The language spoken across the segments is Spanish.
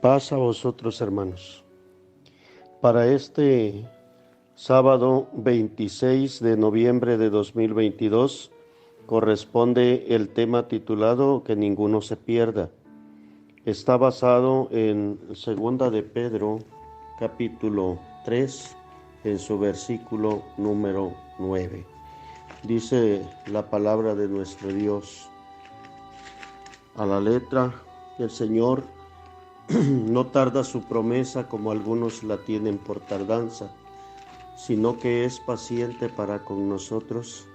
Paz a vosotros, hermanos. Para este sábado 26 de noviembre de 2022 corresponde el tema titulado Que ninguno se pierda. Está basado en Segunda de Pedro, capítulo 3, en su versículo número 9. Dice la palabra de nuestro Dios a la letra: el Señor no tarda su promesa como algunos la tienen por tardanza, sino que es paciente para con nosotros,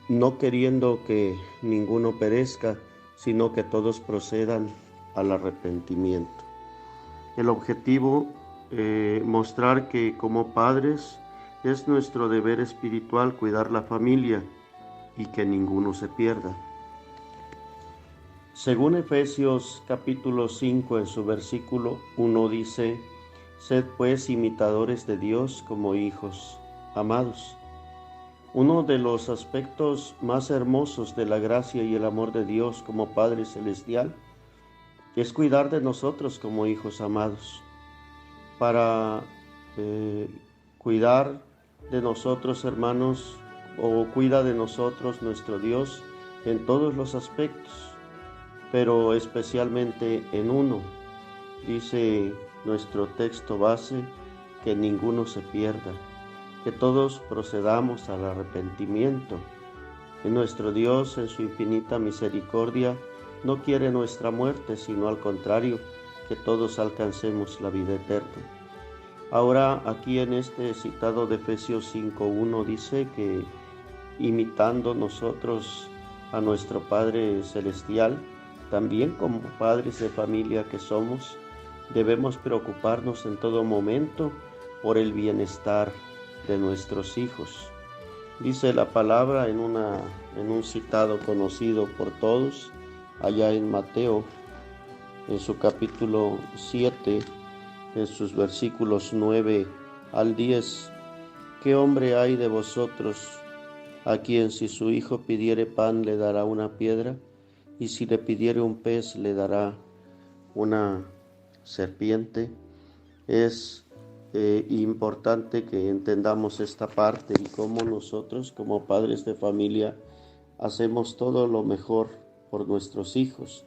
no queriendo que ninguno perezca, sino que todos procedan al arrepentimiento. El objetivo, mostrar que como padres es nuestro deber espiritual cuidar la familia y que ninguno se pierda. Según Efesios capítulo 5 en su versículo 1 dice: Sed pues imitadores de Dios como hijos amados. Uno de los aspectos más hermosos de la gracia y el amor de Dios como Padre Celestial es cuidar de nosotros como hijos amados. Para cuidar de nosotros, hermanos, o cuida de nosotros nuestro Dios en todos los aspectos, pero especialmente en uno. Dice nuestro texto base que ninguno se pierda, que todos procedamos al arrepentimiento. Y nuestro Dios, en su infinita misericordia, no quiere nuestra muerte, sino al contrario, que todos alcancemos la vida eterna. Ahora, aquí en este citado de Efesios 5:1 dice que imitando nosotros a nuestro Padre Celestial, también como padres de familia que somos, debemos preocuparnos en todo momento por el bienestar de nuestros hijos. Dice la palabra en un citado conocido por todos, allá en Mateo, en su capítulo 7, en sus versículos 9 al 10. ¿Qué hombre hay de vosotros a quien si su hijo pidiere pan le dará una piedra? Y si le pidiere un pez le dará una serpiente? Es importante que entendamos esta parte y cómo nosotros como padres de familia hacemos todo lo mejor por nuestros hijos.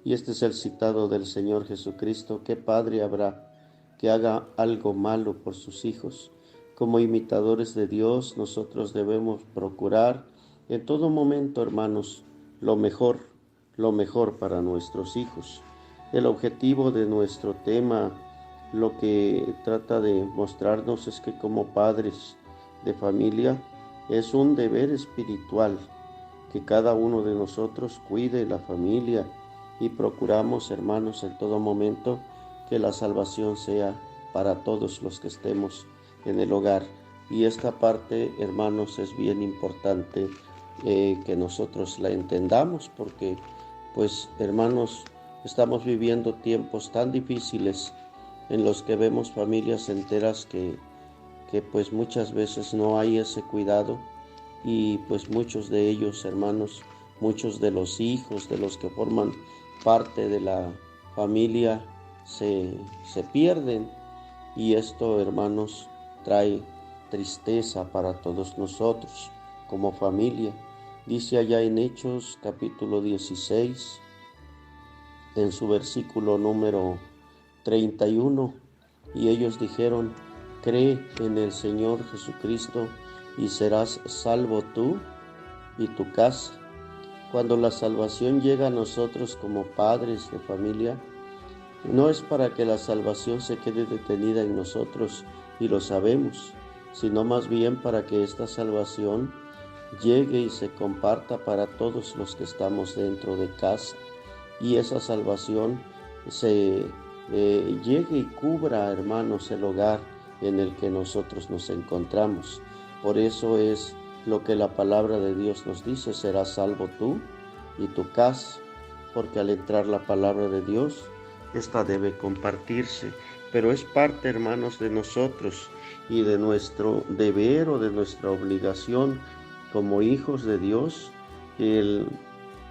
Y este es el citado del Señor Jesucristo: ¿qué padre habrá que haga algo malo por sus hijos? Como imitadores de Dios, nosotros debemos procurar en todo momento, hermanos, lo mejor para nuestros hijos. El objetivo de nuestro tema, lo que trata de mostrarnos, es que como padres de familia es un deber espiritual que cada uno de nosotros cuide la familia y procuramos, hermanos, en todo momento que la salvación sea para todos los que estemos en el hogar. Y esta parte, hermanos, es bien importante que nosotros la entendamos, porque pues, hermanos, estamos viviendo tiempos tan difíciles en los que vemos familias enteras que pues muchas veces no hay ese cuidado, y pues muchos de ellos, hermanos, muchos de los hijos de los que forman parte de la familia se pierden, y esto, hermanos, trae tristeza para todos nosotros como familia. Dice allá en Hechos capítulo 16, en su versículo número 31, y ellos dijeron: cree en el Señor Jesucristo y serás salvo tú y tu casa. Cuando la salvación llega a nosotros como padres de familia, no es para que la salvación se quede detenida en nosotros, y lo sabemos, sino más bien para que esta salvación llegue y se comparta para todos los que estamos dentro de casa, y esa salvación se llegue y cubra, hermanos, el hogar en el que nosotros nos encontramos. Por eso es lo que la palabra de Dios nos dice: serás salvo tú y tu casa, porque al entrar la palabra de Dios, esta debe compartirse, pero es parte, hermanos, de nosotros y de nuestro deber o de nuestra obligación como hijos de Dios el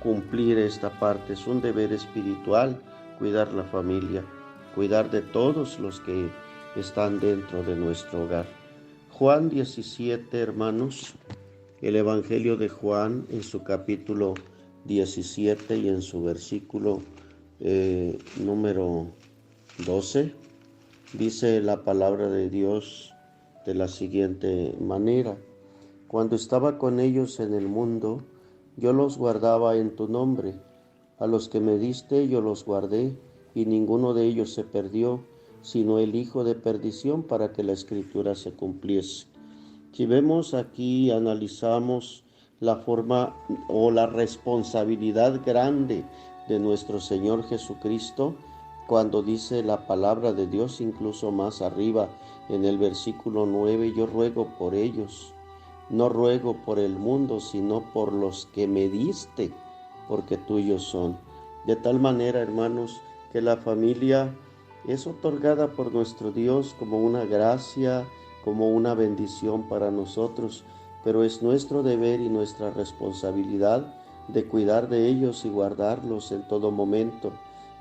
cumplir esta parte. Es un deber espiritual cuidar la familia, cuidar de todos los que están dentro de nuestro hogar. Juan 17, hermanos, el Evangelio de Juan en su capítulo 17 y en su versículo número 12, dice la palabra de Dios de la siguiente manera: cuando estaba con ellos en el mundo, yo los guardaba en tu nombre. A los que me diste yo los guardé, y ninguno de ellos se perdió, sino el hijo de perdición, para que la escritura se cumpliese. Si vemos aquí, analizamos la forma o la responsabilidad grande de nuestro Señor Jesucristo, cuando dice la palabra de Dios, incluso más arriba en el versículo 9, yo ruego por ellos. No ruego por el mundo, sino por los que me diste, porque tuyos son. De tal manera, hermanos, que la familia es otorgada por nuestro Dios como una gracia, como una bendición para nosotros, pero es nuestro deber y nuestra responsabilidad de cuidar de ellos y guardarlos en todo momento.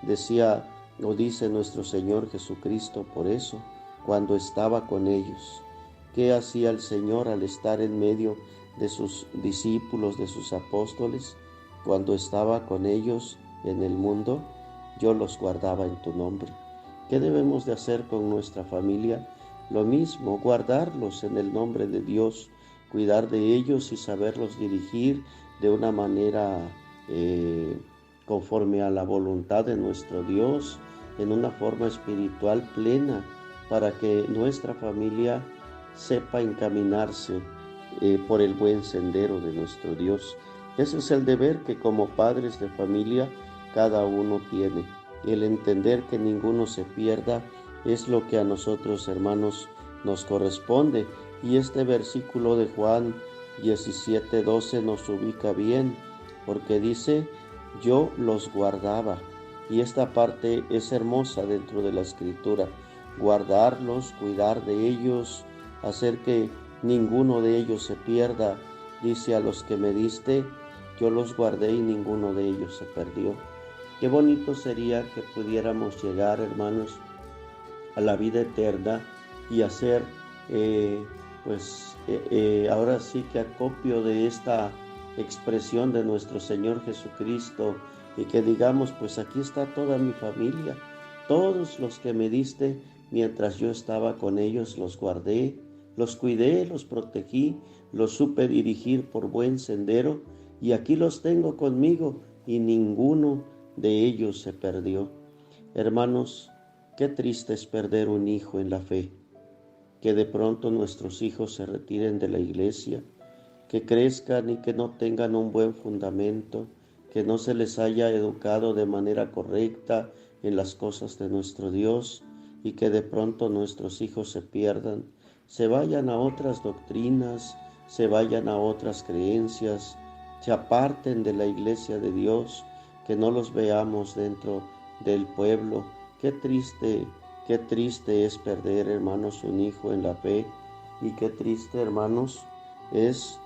Decía o dice nuestro Señor Jesucristo por eso, cuando estaba con ellos. ¿Qué hacía el Señor al estar en medio de sus discípulos, de sus apóstoles? Cuando estaba con ellos en el mundo, yo los guardaba en tu nombre. ¿Qué debemos de hacer con nuestra familia? Lo mismo, guardarlos en el nombre de Dios, cuidar de ellos y saberlos dirigir de una manera conforme a la voluntad de nuestro Dios, en una forma espiritual plena, para que nuestra familia sepa encaminarse por el buen sendero de nuestro Dios. Ese es el deber que como padres de familia cada uno tiene. El entender que ninguno se pierda es lo que a nosotros, hermanos, nos corresponde. Y este versículo de Juan 17:12 nos ubica bien, porque dice, yo los guardaba. Y esta parte es hermosa dentro de la Escritura. Guardarlos, cuidar de ellos, hacer que ninguno de ellos se pierda. Dice, a los que me diste, yo los guardé y ninguno de ellos se perdió. Qué bonito sería que pudiéramos llegar, hermanos, a la vida eterna y hacer, ahora sí que acopio de esta expresión de nuestro Señor Jesucristo, y que digamos, pues aquí está toda mi familia, todos los que me diste, mientras yo estaba con ellos los guardé, los cuidé, los protegí, los supe dirigir por buen sendero, y aquí los tengo conmigo y ninguno de ellos se perdió. Hermanos, qué triste es perder un hijo en la fe, que de pronto nuestros hijos se retiren de la iglesia, que crezcan y que no tengan un buen fundamento, que no se les haya educado de manera correcta en las cosas de nuestro Dios, y que de pronto nuestros hijos se pierdan, se vayan a otras doctrinas, se vayan a otras creencias, se aparten de la iglesia de Dios, que no los veamos dentro del pueblo. Qué triste es perder, hermanos, un hijo en la fe, y qué triste, hermanos, es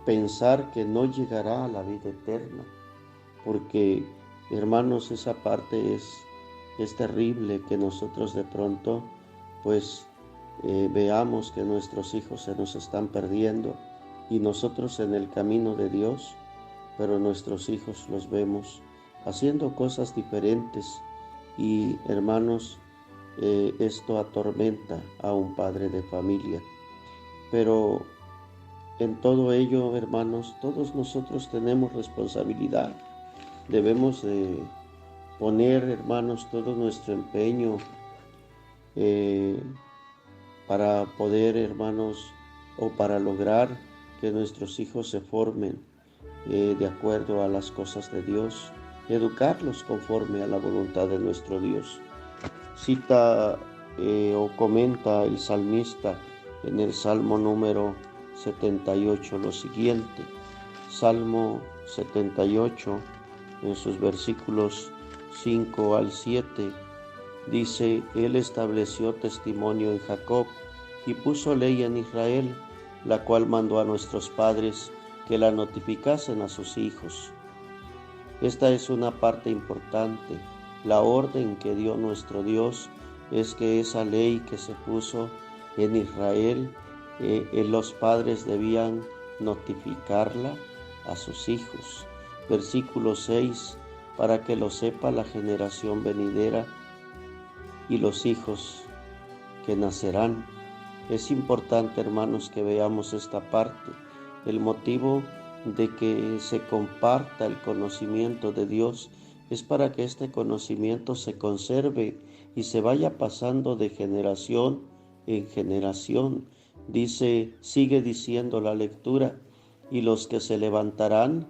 pensar que no llegará a la vida eterna, porque, hermanos, esa parte es terrible, que nosotros de pronto, veamos que nuestros hijos se nos están perdiendo, y nosotros en el camino de Dios, pero nuestros hijos los vemos haciendo cosas diferentes. Y, hermanos, esto atormenta a un padre de familia. Pero en todo ello, hermanos, todos nosotros tenemos responsabilidad. Debemos de poner, hermanos, todo nuestro empeño para poder, hermanos, o para lograr que nuestros hijos se formen de acuerdo a las cosas de Dios, educarlos conforme a la voluntad de nuestro Dios. Cita o comenta el salmista en el Salmo número 78 lo siguiente. Salmo 78, en sus versículos 5 al 7, dice, Él estableció testimonio en Jacob y puso ley en Israel, la cual mandó a nuestros padres que la notificasen a sus hijos. Esta es una parte importante, La orden que dio nuestro Dios es que esa ley que se puso en Israel, los padres debían notificarla a sus hijos. Versículo 6, para que lo sepa la generación venidera y los hijos que nacerán. Es importante, hermanos, que veamos esta parte. El motivo de que se comparta el conocimiento de Dios es para que este conocimiento se conserve y se vaya pasando de generación en generación. Sigue diciendo la lectura, y los que se levantarán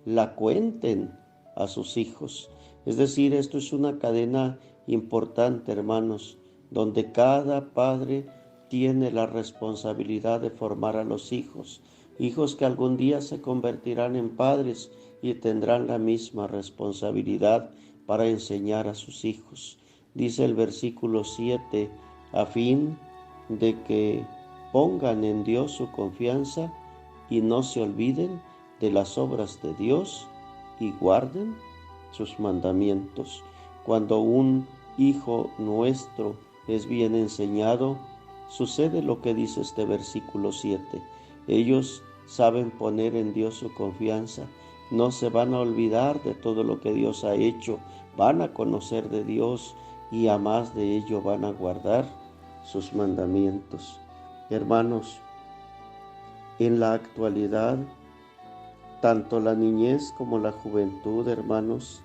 la cuenten a sus hijos. Es decir, esto es una cadena importante, hermanos, donde cada padre tiene la responsabilidad de formar a los hijos que algún día se convertirán en padres y tendrán la misma responsabilidad para enseñar a sus hijos. Dice el versículo 7, a fin de que pongan en Dios su confianza y no se olviden de las obras de Dios y guarden sus mandamientos. Cuando un hijo nuestro es bien enseñado, sucede lo que dice este versículo 7. Ellos saben poner en Dios su confianza, no se van a olvidar de todo lo que Dios ha hecho, van a conocer de Dios y a más de ello van a guardar sus mandamientos. Hermanos, en la actualidad, tanto la niñez como la juventud, hermanos,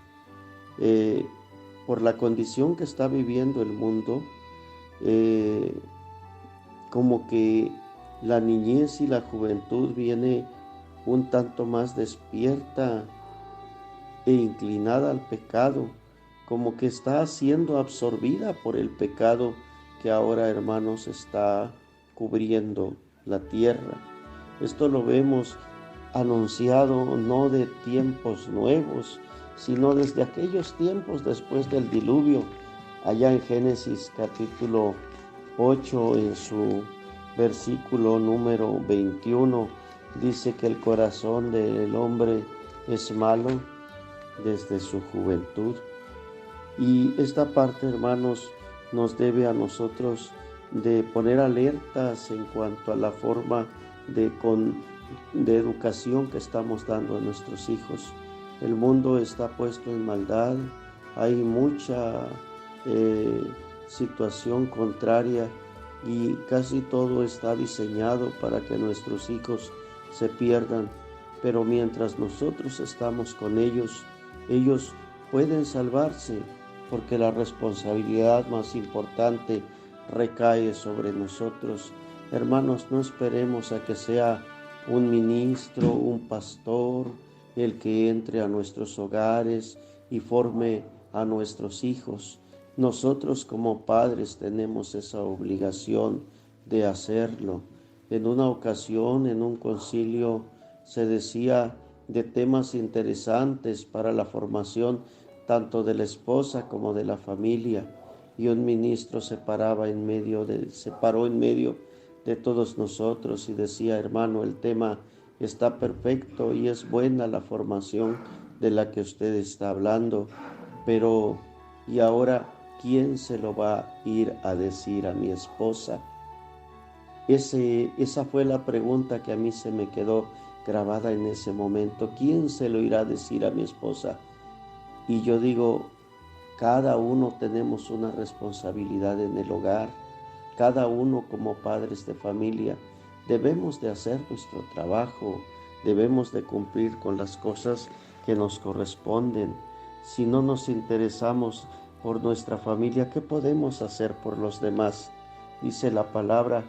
por la condición que está viviendo el mundo, como que la niñez y la juventud viene un tanto más despierta e inclinada al pecado, como que está siendo absorbida por el pecado que ahora, hermanos, está cubriendo la tierra. Esto lo vemos anunciado no de tiempos nuevos, sino desde aquellos tiempos después del diluvio. Allá en Génesis capítulo 8, en su versículo número 21, dice que el corazón del hombre es malo desde su juventud. Y esta parte, hermanos, nos debe a nosotros de poner alertas en cuanto a la forma de educación que estamos dando a nuestros hijos. El mundo está puesto en maldad, hay mucha situación contraria y casi todo está diseñado para que nuestros hijos se pierdan. Pero mientras nosotros estamos con ellos, ellos pueden salvarse, porque la responsabilidad más importante recae sobre nosotros. Hermanos, no esperemos a que sea un ministro, un pastor, el que entre a nuestros hogares y forme a nuestros hijos. Nosotros como padres tenemos esa obligación de hacerlo. En una ocasión, en un concilio, se decía de temas interesantes para la formación tanto de la esposa como de la familia, y un ministro se paró en medio de todos nosotros y decía: hermano, el tema está perfecto y es buena la formación de la que usted está hablando, pero ¿y ahora quién se lo va a ir a decir a mi esposa? Esa fue la pregunta que a mí se me quedó grabada en ese momento. ¿Quién se lo irá a decir a mi esposa? Y yo digo, cada uno tenemos una responsabilidad en el hogar. Cada uno como padres de familia debemos de hacer nuestro trabajo, debemos de cumplir con las cosas que nos corresponden. Si no nos interesamos por nuestra familia, ¿qué podemos hacer por los demás? Dice la palabra,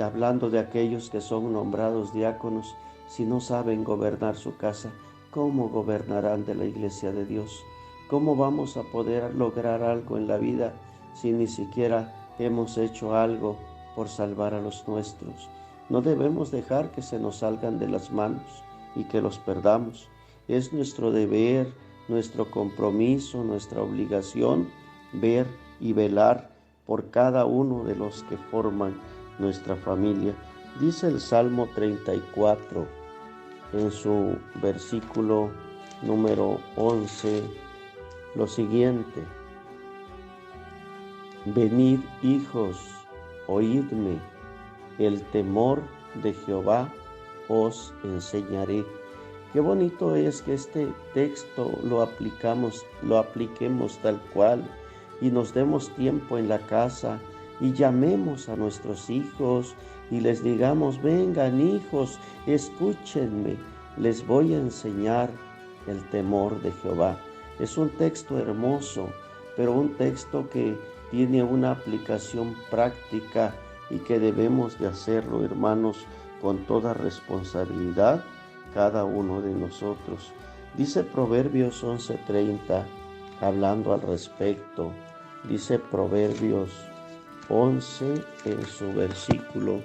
hablando de aquellos que son nombrados diáconos, si no saben gobernar su casa, ¿cómo gobernarán de la iglesia de Dios? ¿Cómo vamos a poder lograr algo en la vida si ni siquiera hemos hecho algo por salvar a los nuestros? No debemos dejar que se nos salgan de las manos y que los perdamos. Es nuestro deber, nuestro compromiso, nuestra obligación ver y velar por cada uno de los que forman nuestra familia. Dice el Salmo 34 en su versículo número 11 lo siguiente: Venid, hijos, oídme, el temor de Jehová os enseñaré. Qué bonito es que este texto lo apliquemos tal cual y nos demos tiempo en la casa y llamemos a nuestros hijos y les digamos: vengan, hijos, escúchenme, les voy a enseñar el temor de Jehová. Es un texto hermoso, pero un texto que tiene una aplicación práctica y que debemos de hacerlo, hermanos, con toda responsabilidad, cada uno de nosotros. Dice Proverbios 11:30, hablando al respecto, dice Proverbios 11 en su versículo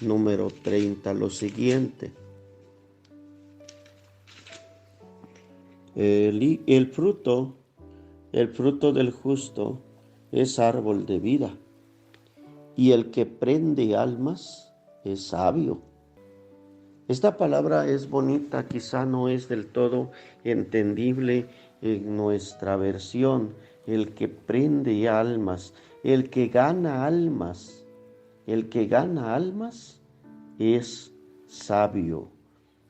número 30 lo siguiente: el fruto del justo es árbol de vida, y el que prende almas es sabio. Esta palabra es bonita, quizá no es del todo entendible en nuestra versión. El que prende almas, el que gana almas, es sabio.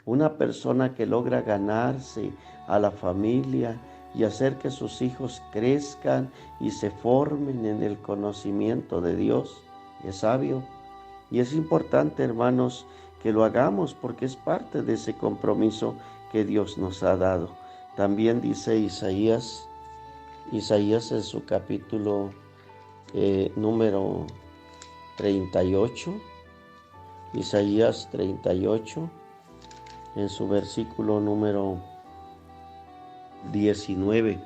Una persona que logra ganarse a la familia y hacer que sus hijos crezcan y se formen en el conocimiento de Dios es sabio. Y es importante, hermanos, que lo hagamos porque es parte de ese compromiso que Dios nos ha dado. También dice Isaías en su capítulo número 38, Isaías 38, en su versículo número 19,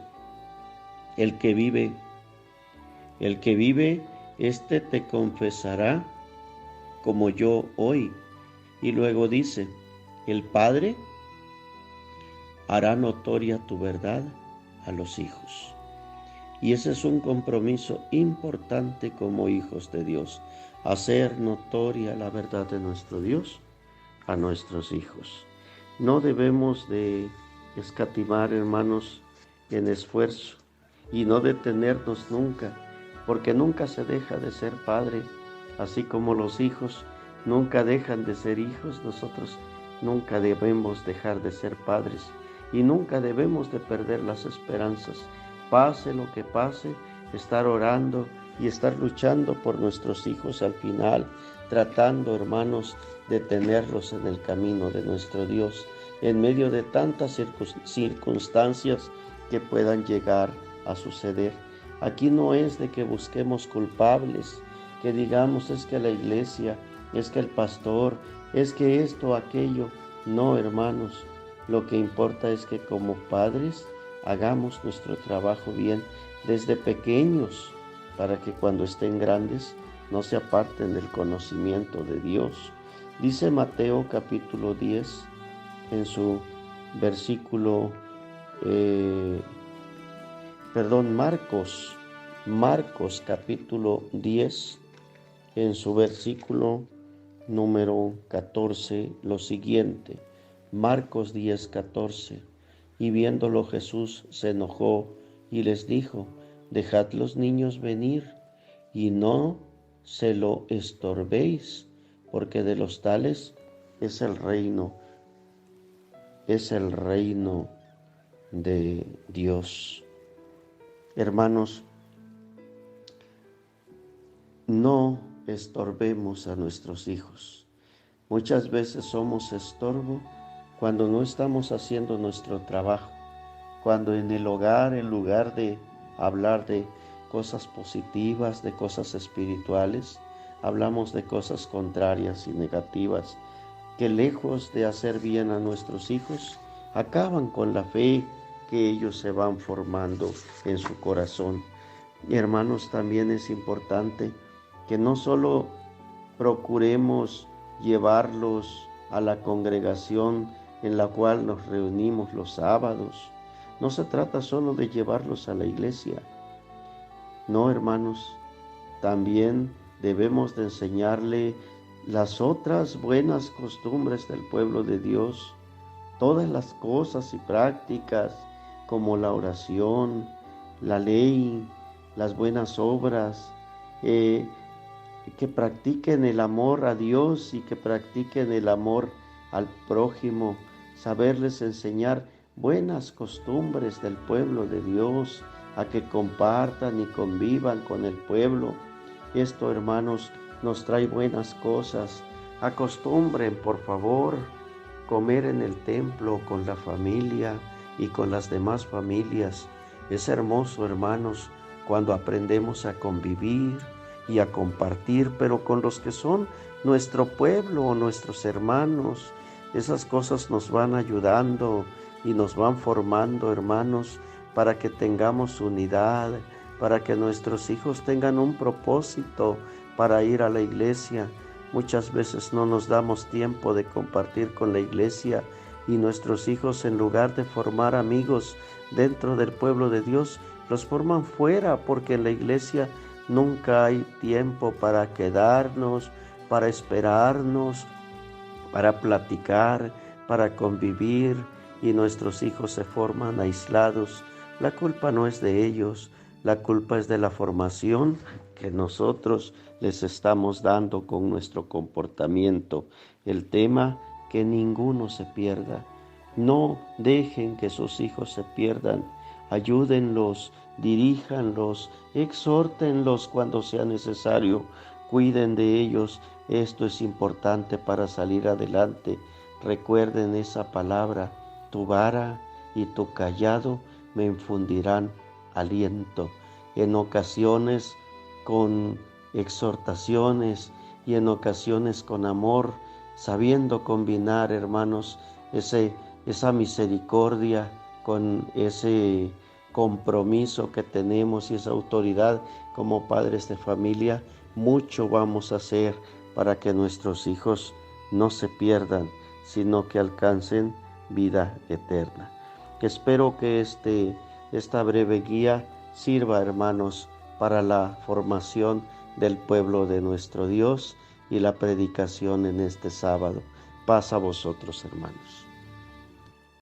el que vive, este te confesará como yo hoy. Y luego dice: el Padre hará notoria tu verdad a los hijos. Y ese es un compromiso importante como hijos de Dios, hacer notoria la verdad de nuestro Dios a nuestros hijos. No debemos de escatimar, hermanos, en esfuerzo y no detenernos nunca, porque nunca se deja de ser padre, así como los hijos nunca dejan de ser hijos. Nosotros nunca debemos dejar de ser padres y nunca debemos de perder las esperanzas. Pase lo que pase, estar orando y estar luchando por nuestros hijos al final, tratando, hermanos, de tenerlos en el camino de nuestro Dios, en medio de tantas circunstancias que puedan llegar a suceder. Aquí no es de que busquemos culpables, que digamos: es que la iglesia, es que el pastor, es que esto, aquello. No, hermanos, lo que importa es que como padres hagamos nuestro trabajo bien desde pequeños, para que cuando estén grandes no se aparten del conocimiento de Dios. Dice Mateo capítulo 10 en su versículo, Marcos capítulo 10 en su versículo número 14 lo siguiente. Marcos 10:14. Y viéndolo Jesús se enojó y les dijo: dejad los niños venir y no se lo estorbéis, porque de los tales es el reino de Dios. Hermanos, no estorbemos a nuestros hijos. Muchas veces somos estorbo cuando no estamos haciendo nuestro trabajo, cuando en el hogar, en lugar de hablar de cosas positivas, de cosas espirituales, hablamos de cosas contrarias y negativas, que lejos de hacer bien a nuestros hijos, acaban con la fe que ellos se van formando en su corazón. Y hermanos, también es importante que no solo procuremos llevarlos a la congregación en la cual nos reunimos los sábados. No se trata solo de llevarlos a la iglesia. No, hermanos, también debemos de enseñarle las otras buenas costumbres del pueblo de Dios, todas las cosas y prácticas como la oración, la ley, las buenas obras, eh, que practiquen el amor a Dios y que practiquen el amor al prójimo, saberles enseñar buenas costumbres del pueblo de Dios, a que compartan y convivan con el pueblo. Esto, hermanos, nos trae buenas cosas. Acostumbren, por favor, comer en el templo con la familia y con las demás familias. Es hermoso, hermanos, cuando aprendemos a convivir y a compartir, pero con los que son nuestro pueblo o nuestros hermanos. Esas cosas nos van ayudando y nos van formando, hermanos, para que tengamos unidad, para que nuestros hijos tengan un propósito para ir a la iglesia. Muchas veces no nos damos tiempo de compartir con la iglesia y nuestros hijos, en lugar de formar amigos dentro del pueblo de Dios, los forman fuera, porque en la iglesia nunca hay tiempo para quedarnos, para esperarnos, para platicar, para convivir, y nuestros hijos se forman aislados. La culpa no es de ellos, la culpa es de la formación que nosotros les estamos dando con nuestro comportamiento. El tema, que ninguno se pierda. No dejen que sus hijos se pierdan. Ayúdenlos, diríjanlos, exhórtenlos cuando sea necesario. Cuiden de ellos. Esto es importante para salir adelante. Recuerden esa palabra: tu vara y tu cayado me infundirán aliento. En ocasiones con exhortaciones y en ocasiones con amor, sabiendo combinar, hermanos, esa misericordia con ese compromiso que tenemos y esa autoridad como padres de familia. Mucho vamos a hacer para que nuestros hijos no se pierdan, sino que alcancen vida eterna. Espero que esta breve guía sirva, hermanos, para la formación del pueblo de nuestro Dios y la predicación en este sábado. Paz a vosotros, hermanos.